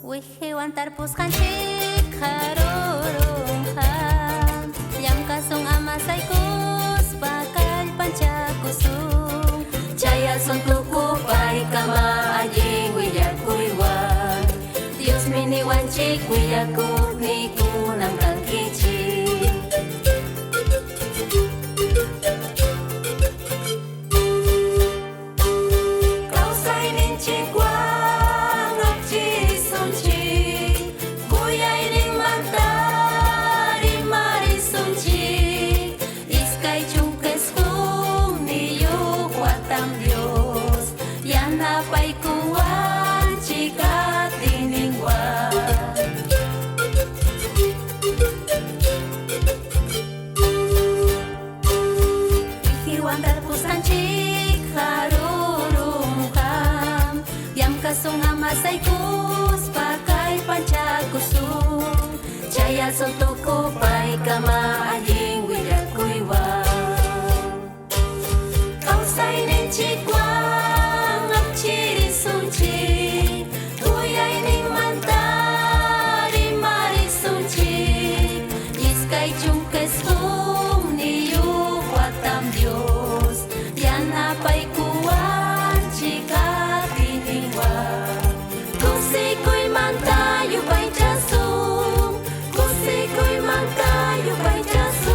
Wihiwan tarpuskanchik harurunhan Llamkasung amasaykus bakal panchakusung Chaya son tukupay kama allin willakuywan Dios miniwanchik willakuk nikunam kankichik Kasung amasaykus bakay panchakusung Chaya son tukupay kama allin willakuywan Kausay ninchikwan apchirisunchik Tuyay ninmantari marisunchik Iskay chunqesqum niyuq watam Dios Yanapay kuwanchik Kusikoy manta yupay chasung Kusikoy manta yupay chasung